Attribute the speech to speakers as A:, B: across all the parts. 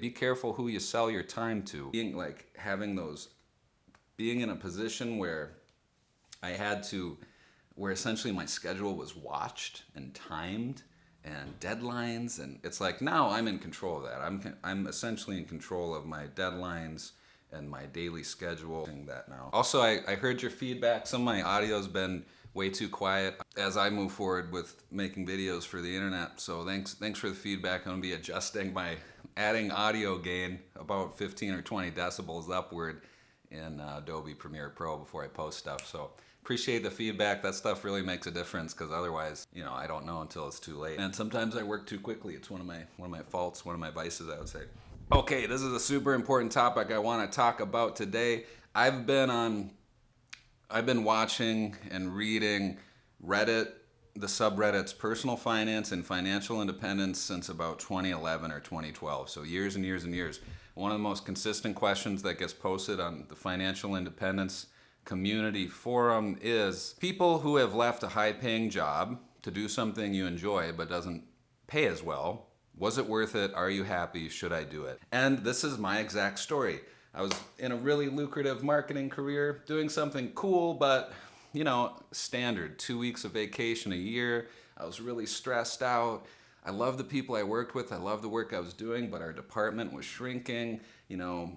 A: Be careful who you sell your time to. Being in a position where I had to, where essentially my schedule was watched and timed and deadlines, and it's like now I'm in control of that. I'm essentially in control of my deadlines and my daily schedule. That now. Also, I heard your feedback. Some of my audio's been way too quiet as I move forward with making videos for the internet. So thanks for the feedback. I'm gonna be adjusting adding audio gain about 15 or 20 decibels upward in Adobe Premiere Pro before I post stuff. So appreciate the feedback. That stuff really makes a difference, because otherwise, I don't know until it's too late. And sometimes I work too quickly. It's one of my faults, one of my vices, I would say. Okay, this is a super important topic I want to talk about today. I've been watching and reading Reddit, the subreddits Personal Finance and Financial Independence since about 2011 or 2012. So years and years and years. One of the most consistent questions that gets posted on the Financial Independence community forum is people who have left a high-paying job to do something you enjoy but doesn't pay as well. Was it worth it? Are you happy? Should I do it? And this is my exact story. I was in a really lucrative marketing career, doing something cool, but standard 2 weeks of vacation a year. I was really stressed out. I love the people I worked with. I love the work I was doing, but our department was shrinking,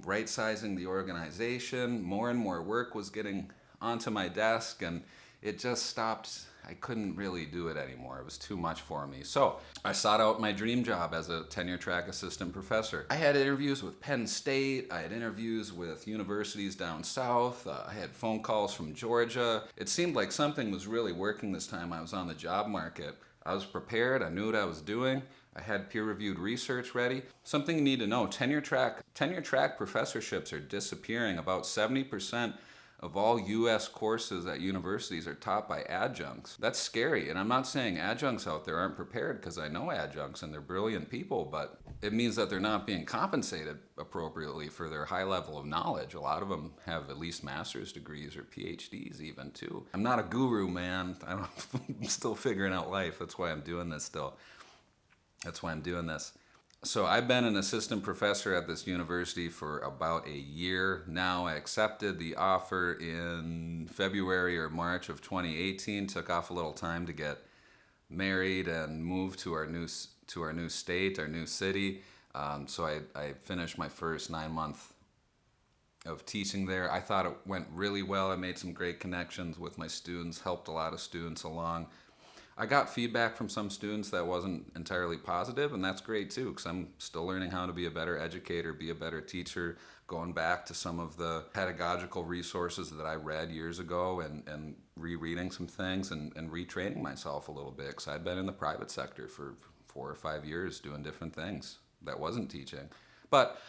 A: right sizing the organization. More and more work was getting onto my desk, and it just stopped. I couldn't really do it anymore. It was too much for me. So I sought out my dream job as a tenure track assistant professor. I had interviews with Penn State. I had interviews with universities down south. I had phone calls from Georgia. It seemed like something was really working this time I was on the job market. I was prepared. I knew what I was doing. I had peer-reviewed research ready. Something you need to know, tenure track professorships are disappearing. About 70% of all U.S. courses at universities are taught by adjuncts. That's scary, and I'm not saying adjuncts out there aren't prepared, because I know adjuncts and they're brilliant people, but it means that they're not being compensated appropriately for their high level of knowledge. A lot of them have at least master's degrees or PhDs even too. I'm not a guru, man. I'm still figuring out life. That's why I'm doing this still. That's why I'm doing this. So I've been an assistant professor at this university for about a year now. I accepted the offer in February or March of 2018. Took off a little time to get married and move to our new state, our new city. So I finished my first 9 month of teaching there. I thought it went really well. I made some great connections with my students, helped a lot of students along. I got feedback from some students that wasn't entirely positive, and that's great too, because I'm still learning how to be a better educator, be a better teacher, going back to some of the pedagogical resources that I read years ago and rereading some things and retraining myself a little bit, because I'd been in the private sector for 4 or 5 years doing different things that wasn't teaching. But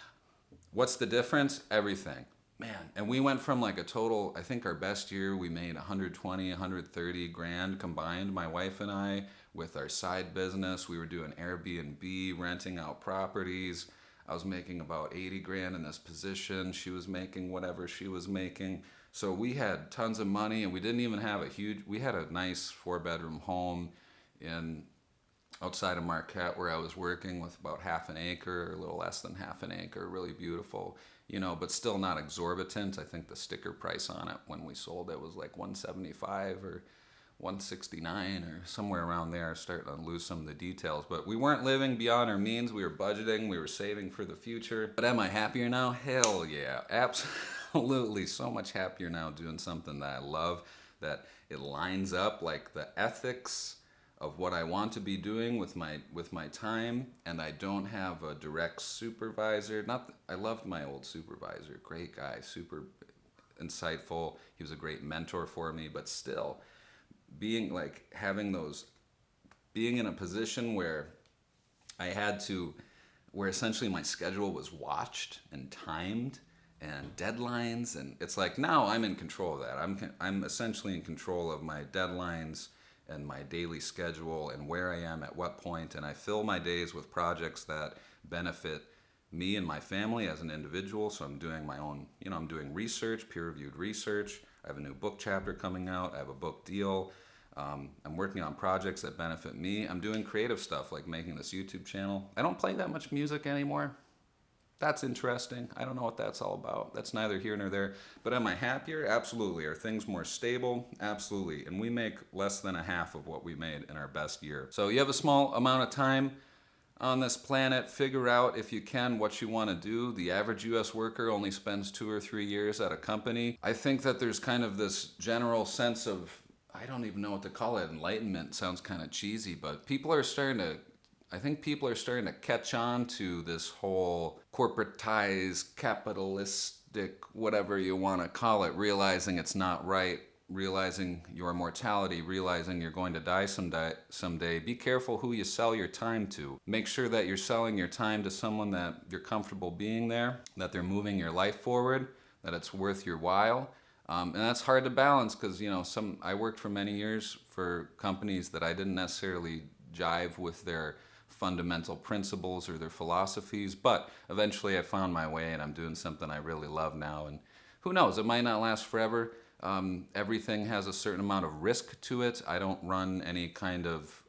A: what's the difference? Everything. Man, and we went from like a total, I think our best year, we made 120, 130 grand combined, my wife and I, with our side business. We were doing Airbnb, renting out properties. I was making about 80 grand in this position. She was making whatever she was making. So we had tons of money, and we didn't even have we had a nice 4-bedroom home outside of Marquette where I was working, with about half an acre, a little less than half an acre, really beautiful. But still not exorbitant. I think the sticker price on it when we sold it was like $175 or $169 or somewhere around there. Starting to lose some of the details, but we weren't living beyond our means. We were budgeting, we were saving for the future. But am I happier now? Hell yeah, absolutely. So much happier now doing something that I love, that it lines up like the ethics of what I want to be doing with my time, and I don't have a direct supervisor. I loved my old supervisor, great guy, super insightful. He was a great mentor for me, but still being in a position where where essentially my schedule was watched and timed and deadlines, and it's like now I'm in control of that. I'm essentially in control of my deadlines and my daily schedule and where I am at what point, and I fill my days with projects that benefit me and my family as an individual. So I'm doing my own, I'm doing research, peer-reviewed research. I have a new book chapter coming out. I have a book deal. I'm working on projects that benefit me. I'm doing creative stuff like making this YouTube channel. I don't play that much music anymore. That's interesting. I don't know what that's all about. That's neither here nor there. But am I happier? Absolutely. Are things more stable? Absolutely. And we make less than a half of what we made in our best year. So you have a small amount of time on this planet. Figure out, if you can, what you want to do. The average US worker only spends 2 or 3 years at a company. I think that there's kind of this general sense of, I don't even know what to call it, enlightenment sounds kind of cheesy, but I think people are starting to catch on to this whole corporatized, capitalistic, whatever you want to call it, realizing it's not right, realizing your mortality, realizing you're going to die someday. Be careful who you sell your time to. Make sure that you're selling your time to someone that you're comfortable being there, that they're moving your life forward, that it's worth your while. And that's hard to balance because, I worked for many years for companies that I didn't necessarily jive with their fundamental principles or their philosophies, but eventually I found my way and I'm doing something I really love now. And who knows, it might not last forever. Everything has a certain amount of risk to it. I don't run any kind of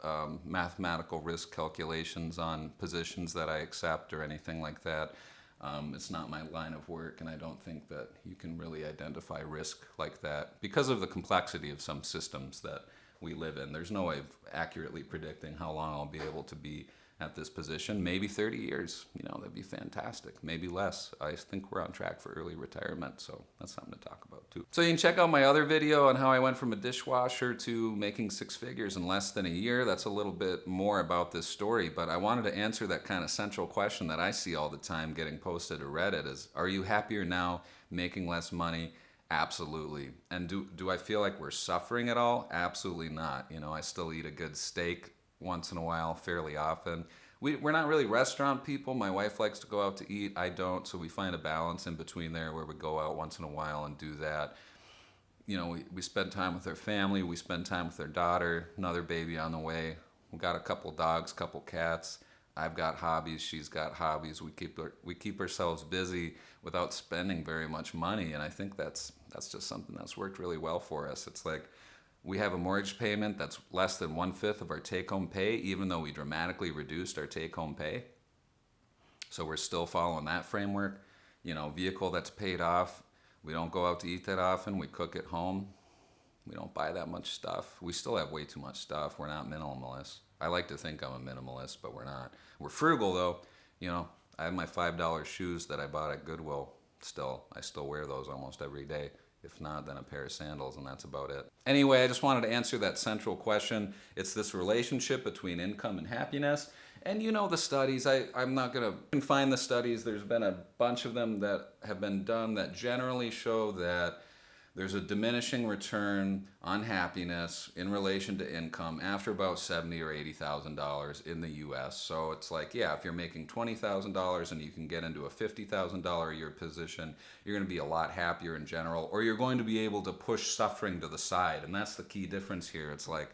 A: mathematical risk calculations on positions that I accept or anything like that. It's not my line of work, and I don't think that you can really identify risk like that because of the complexity of some systems that we live in. There's no way of accurately predicting how long I'll be able to be at this position. Maybe 30 years, that'd be fantastic. Maybe less. I think we're on track for early retirement, so that's something to talk about too. So you can check out my other video on how I went from a dishwasher to making 6 figures in less than a year. That's a little bit more about this story, but I wanted to answer that kind of central question that I see all the time getting posted to Reddit is, are you happier now making less money? Absolutely. And do I feel like we're suffering at all? Absolutely not. I still eat a good steak once in a while, fairly often. We're not really restaurant people. My wife likes to go out to eat. I don't, so we find a balance in between there where we go out once in a while and do that. We spend time with our family. We spend time with our daughter, another baby on the way. We got a couple dogs, couple cats. I've got hobbies. She's got hobbies. We keep ourselves busy without spending very much money, and I think that's just something that's worked really well for us. It's like we have a mortgage payment that's less than 1/5 of our take-home pay, even though we dramatically reduced our take-home pay. So we're still following that framework. Vehicle that's paid off. We don't go out to eat that often. We cook at home. We don't buy that much stuff. We still have way too much stuff. We're not minimalists. I like to think I'm a minimalist, but we're not. We're frugal though. I have my $5 shoes that I bought at Goodwill still. I still wear those almost every day. If not, then a pair of sandals, and that's about it. Anyway, I just wanted to answer that central question. It's this relationship between income and happiness. And the studies, I'm not going to confine the studies. There's been a bunch of them that have been done that generally show that there's a diminishing return on happiness in relation to income after about $70,000 or $80,000 in the US. So it's like, if you're making $20,000 and you can get into a $50,000 a year position, you're going to be a lot happier in general, or you're going to be able to push suffering to the side. And that's the key difference here. It's like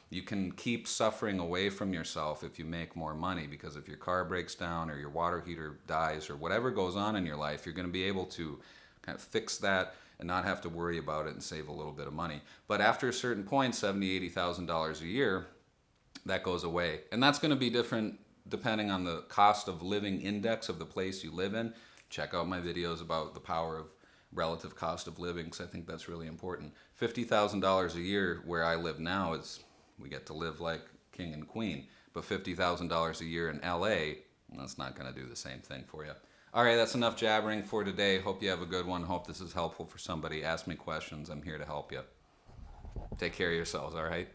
A: you can keep suffering away from yourself if you make more money, because if your car breaks down or your water heater dies or whatever goes on in your life, you're going to be able to kind of fix that and not have to worry about it and save a little bit of money. But after a certain point, $70,000, $80,000 a year, that goes away. And that's going to be different depending on the cost of living index of the place you live in. Check out my videos about the power of relative cost of living, because I think that's really important. $50,000 a year where I live now is, we get to live like king and queen. But $50,000 a year in LA, that's not going to do the same thing for you. All right, that's enough jabbering for today. Hope you have a good one. Hope this is helpful for somebody. Ask me questions. I'm here to help you. Take care of yourselves, all right?